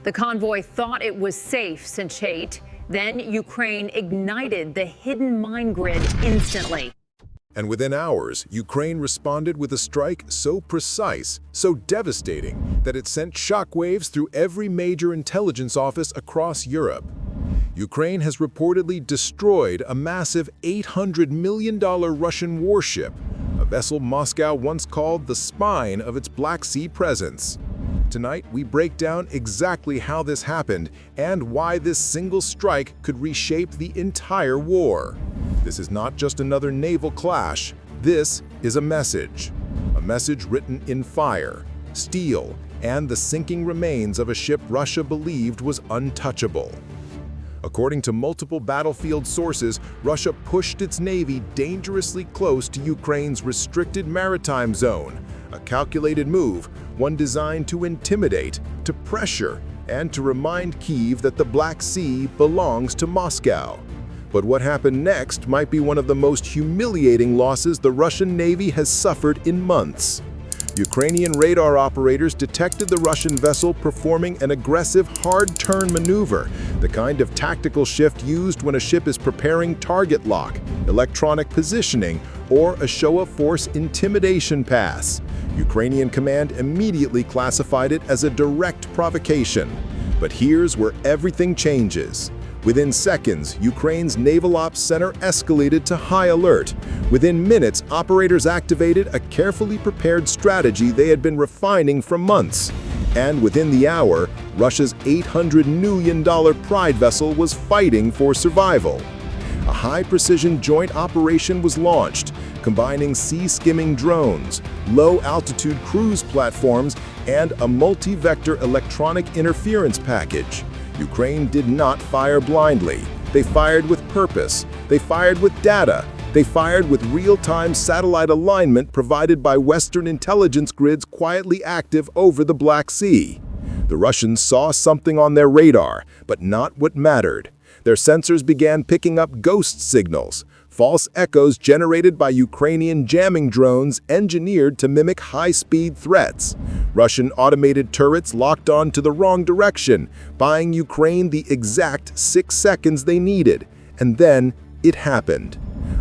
The convoy thought it was safe since 8. Then Ukraine ignited the hidden mine grid instantly. And within hours, Ukraine responded with a strike so precise, so devastating, that it sent shockwaves through every major intelligence office across Europe. Ukraine has reportedly destroyed a massive $800 million Russian warship, a vessel Moscow once called the spine of its Black Sea presence. Tonight, we break down exactly how this happened and why this single strike could reshape the entire war. This is not just another naval clash. This is a message written in fire, steel, and the sinking remains of a ship Russia believed was untouchable. According to multiple battlefield sources, Russia pushed its navy dangerously close to Ukraine's restricted maritime zone, a calculated move, one designed to intimidate, to pressure, and to remind Kyiv that the Black Sea belongs to Moscow. But what happened next might be one of the most humiliating losses the Russian Navy has suffered in months. Ukrainian radar operators detected the Russian vessel performing an aggressive hard-turn maneuver, the kind of tactical shift used when a ship is preparing target lock, electronic positioning, or a show-of-force intimidation pass. Ukrainian command immediately classified it as a direct provocation. But here's where everything changes. Within seconds, Ukraine's Naval Ops Center escalated to high alert. Within minutes, operators activated a carefully prepared strategy they had been refining for months. And within the hour, Russia's $800 million Pride vessel was fighting for survival. A high-precision joint operation was launched, combining sea-skimming drones, low-altitude cruise platforms, and a multi-vector electronic interference package. Ukraine did not fire blindly. They fired with purpose. They fired with data. They fired with real-time satellite alignment provided by Western intelligence grids quietly active over the Black Sea. The Russians saw something on their radar, but not what mattered. Their sensors began picking up ghost signals, false echoes generated by Ukrainian jamming drones engineered to mimic high-speed threats. Russian automated turrets locked on to the wrong direction, buying Ukraine the exact 6 seconds they needed. And then it happened.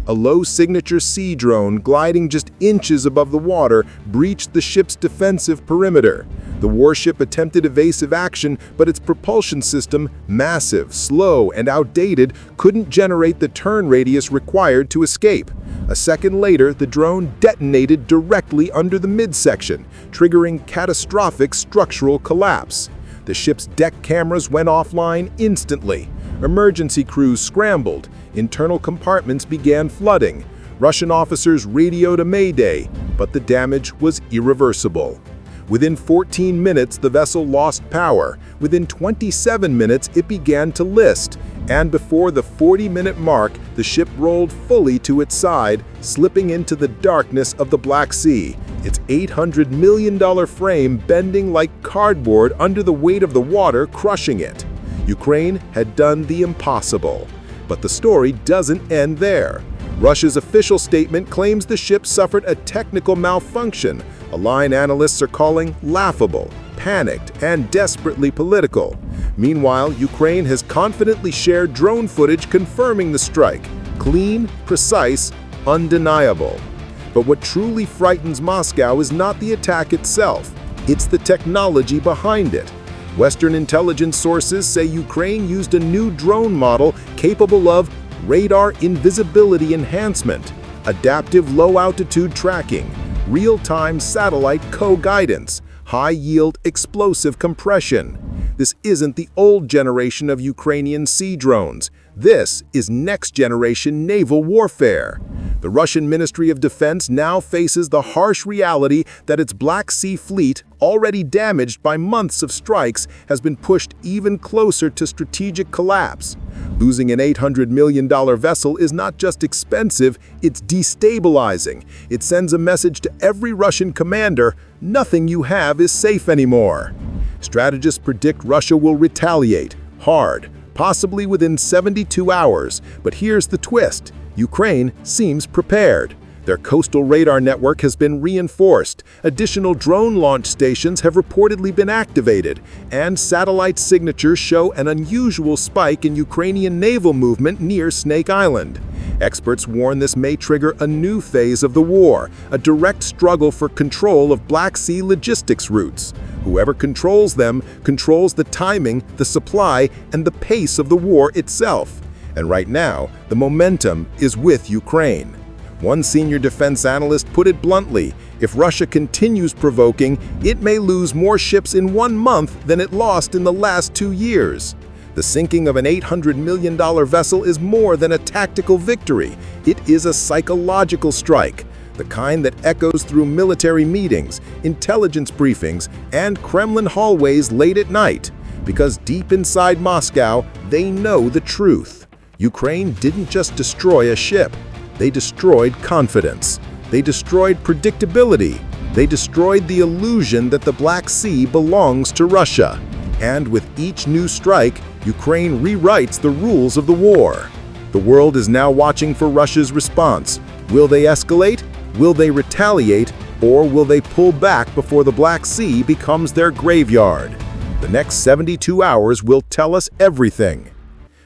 A low-signature sea drone gliding just inches above the water breached the ship's defensive perimeter. The warship attempted evasive action, but its propulsion system, massive, slow, and outdated, couldn't generate the turn radius required to escape. A second later, the drone detonated directly under the midsection, triggering catastrophic structural collapse. The ship's deck cameras went offline instantly. Emergency crews scrambled. Internal compartments began flooding. Russian officers radioed a mayday, but the damage was irreversible. Within 14 minutes, the vessel lost power. Within 27 minutes, it began to list. And before the 40-minute mark, the ship rolled fully to its side, slipping into the darkness of the Black Sea, its $800 million frame bending like cardboard under the weight of the water crushing it. Ukraine had done the impossible. But the story doesn't end there. Russia's official statement claims the ship suffered a technical malfunction, a line analysts are calling laughable, panicked, and desperately political. Meanwhile, Ukraine has confidently shared drone footage confirming the strike. Clean, precise, undeniable. But what truly frightens Moscow is not the attack itself, it's the technology behind it. Western intelligence sources say Ukraine used a new drone model capable of radar invisibility enhancement, adaptive low-altitude tracking, real-time satellite co-guidance, high-yield explosive compression. This isn't the old generation of Ukrainian sea drones. This is next-generation naval warfare. The Russian Ministry of Defense now faces the harsh reality that its Black Sea fleet, already damaged by months of strikes, has been pushed even closer to strategic collapse. Losing an $800 million vessel is not just expensive, it's destabilizing. It sends a message to every Russian commander: nothing you have is safe anymore. Strategists predict Russia will retaliate, hard, possibly within 72 hours. But here's the twist: Ukraine seems prepared. Their coastal radar network has been reinforced, additional drone launch stations have reportedly been activated, and satellite signatures show an unusual spike in Ukrainian naval movement near Snake Island. Experts warn this may trigger a new phase of the war, a direct struggle for control of Black Sea logistics routes. Whoever controls them controls the timing, the supply, and the pace of the war itself. And right now, the momentum is with Ukraine. One senior defense analyst put it bluntly, if Russia continues provoking, it may lose more ships in 1 month than it lost in the last 2 years. The sinking of an $800 million vessel is more than a tactical victory. It is a psychological strike, the kind that echoes through military meetings, intelligence briefings, and Kremlin hallways late at night. Because deep inside Moscow, they know the truth. Ukraine didn't just destroy a ship. They destroyed confidence. They destroyed predictability. They destroyed the illusion that the Black Sea belongs to Russia. And with each new strike, Ukraine rewrites the rules of the war. The world is now watching for Russia's response. Will they escalate? Will they retaliate? Or will they pull back before the Black Sea becomes their graveyard? The next 72 hours will tell us everything.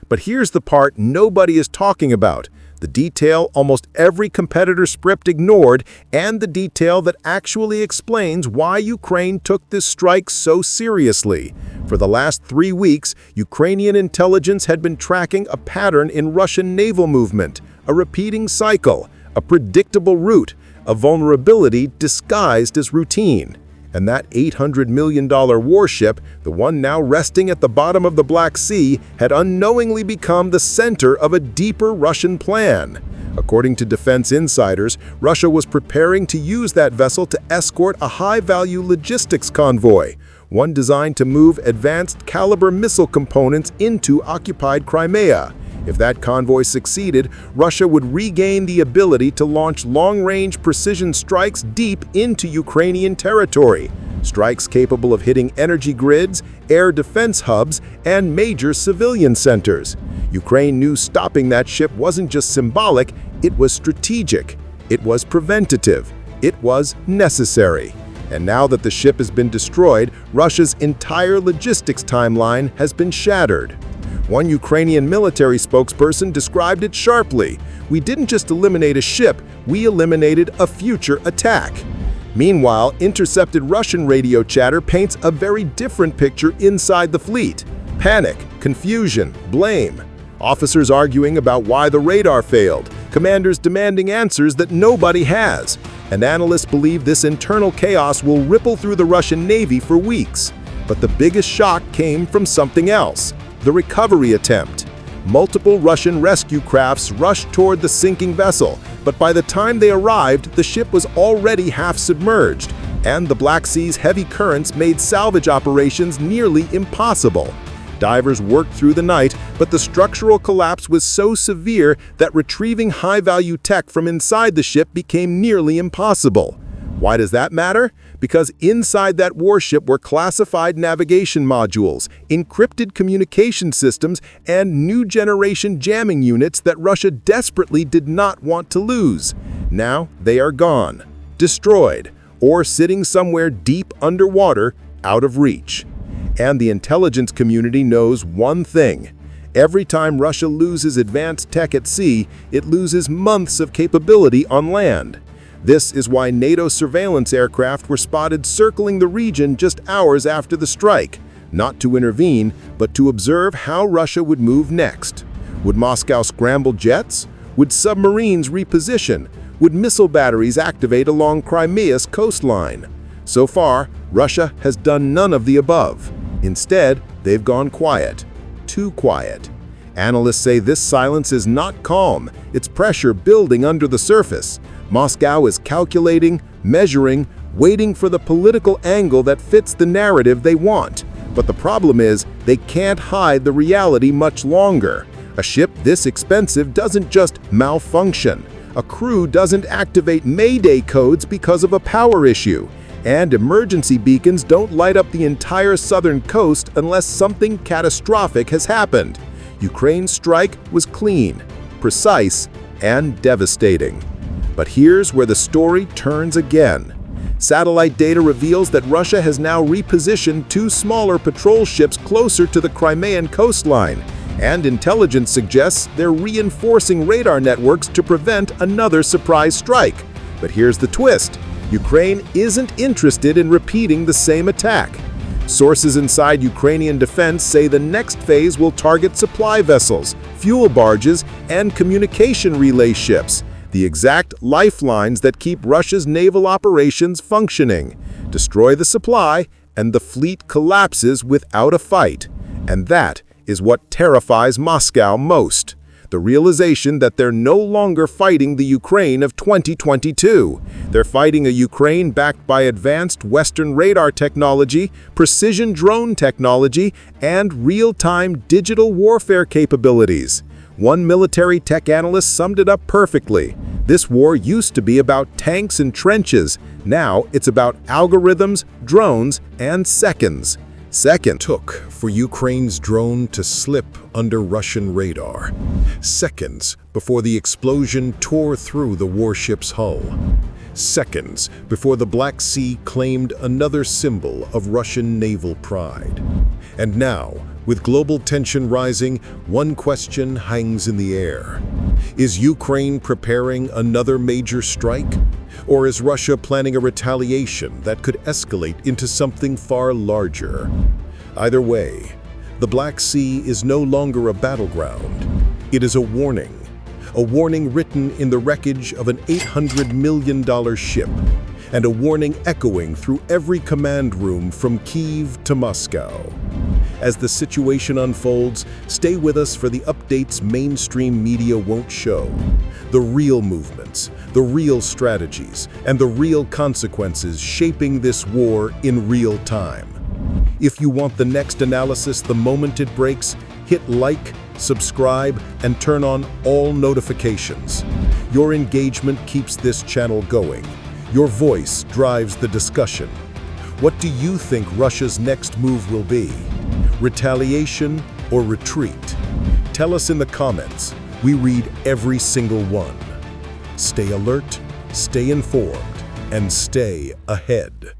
But here's the part nobody is talking about. The detail almost every competitor script ignored, and the detail that actually explains why Ukraine took this strike so seriously. For the last 3 weeks, Ukrainian intelligence had been tracking a pattern in Russian naval movement, a repeating cycle, a predictable route, a vulnerability disguised as routine. And that $800 million warship, the one now resting at the bottom of the Black Sea, had unknowingly become the center of a deeper Russian plan. According to defense insiders, Russia was preparing to use that vessel to escort a high-value logistics convoy, one designed to move advanced caliber missile components into occupied Crimea. If that convoy succeeded, Russia would regain the ability to launch long-range precision strikes deep into Ukrainian territory, strikes capable of hitting energy grids, air defense hubs, and major civilian centers. Ukraine knew stopping that ship wasn't just symbolic, it was strategic, it was preventative, it was necessary. And now that the ship has been destroyed, Russia's entire logistics timeline has been shattered. One Ukrainian military spokesperson described it sharply. We didn't just eliminate a ship, we eliminated a future attack. Meanwhile, intercepted Russian radio chatter paints a very different picture inside the fleet. Panic, confusion, blame. Officers arguing about why the radar failed, commanders demanding answers that nobody has. And analysts believe this internal chaos will ripple through the Russian Navy for weeks. But the biggest shock came from something else. The recovery attempt. Multiple Russian rescue crafts rushed toward the sinking vessel, but by the time they arrived, the ship was already half submerged, and the Black Sea's heavy currents made salvage operations nearly impossible. Divers worked through the night, but the structural collapse was so severe that retrieving high-value tech from inside the ship became nearly impossible. Why does that matter? Because inside that warship were classified navigation modules, encrypted communication systems, and new-generation jamming units that Russia desperately did not want to lose. Now they are gone, destroyed, or sitting somewhere deep underwater, out of reach. And the intelligence community knows one thing. Every time Russia loses advanced tech at sea, it loses months of capability on land. This is why NATO surveillance aircraft were spotted circling the region just hours after the strike, not to intervene, but to observe how Russia would move next. Would Moscow scramble jets? Would submarines reposition? Would missile batteries activate along Crimea's coastline? So far, Russia has done none of the above. Instead, they've gone quiet. Too quiet. Analysts say this silence is not calm, it's pressure building under the surface. Moscow is calculating, measuring, waiting for the political angle that fits the narrative they want. But the problem is, they can't hide the reality much longer. A ship this expensive doesn't just malfunction. A crew doesn't activate Mayday codes because of a power issue. And emergency beacons don't light up the entire southern coast unless something catastrophic has happened. Ukraine's strike was clean, precise, and devastating. But here's where the story turns again. Satellite data reveals that Russia has now repositioned 2 smaller patrol ships closer to the Crimean coastline, and intelligence suggests they're reinforcing radar networks to prevent another surprise strike. But here's the twist. Ukraine isn't interested in repeating the same attack. Sources inside Ukrainian defense say the next phase will target supply vessels, fuel barges, and communication relay ships, the exact lifelines that keep Russia's naval operations functioning. Destroy the supply, and the fleet collapses without a fight. And that is what terrifies Moscow most. The realization that they're no longer fighting the Ukraine of 2022. They're fighting a Ukraine backed by advanced Western radar technology, precision drone technology, and real-time digital warfare capabilities. One military tech analyst summed it up perfectly. This war used to be about tanks and trenches. Now it's about algorithms, drones, and seconds. Second took for Ukraine's drone to slip under Russian radar. Seconds before the explosion tore through the warship's hull. Seconds before the Black Sea claimed another symbol of Russian naval pride. And now, with global tension rising, one question hangs in the air. Is Ukraine preparing another major strike? Or is Russia planning a retaliation that could escalate into something far larger? Either way, the Black Sea is no longer a battleground. It is a warning written in the wreckage of an $800 million ship, and a warning echoing through every command room from Kyiv to Moscow. As the situation unfolds, stay with us for the updates mainstream media won't show. The real movements, the real strategies, and the real consequences shaping this war in real time. If you want the next analysis the moment it breaks, hit like, subscribe, and turn on all notifications. Your engagement keeps this channel going. Your voice drives the discussion. What do you think Russia's next move will be? Retaliation or retreat? Tell us in the comments. We read every single one. Stay alert, stay informed, and stay ahead.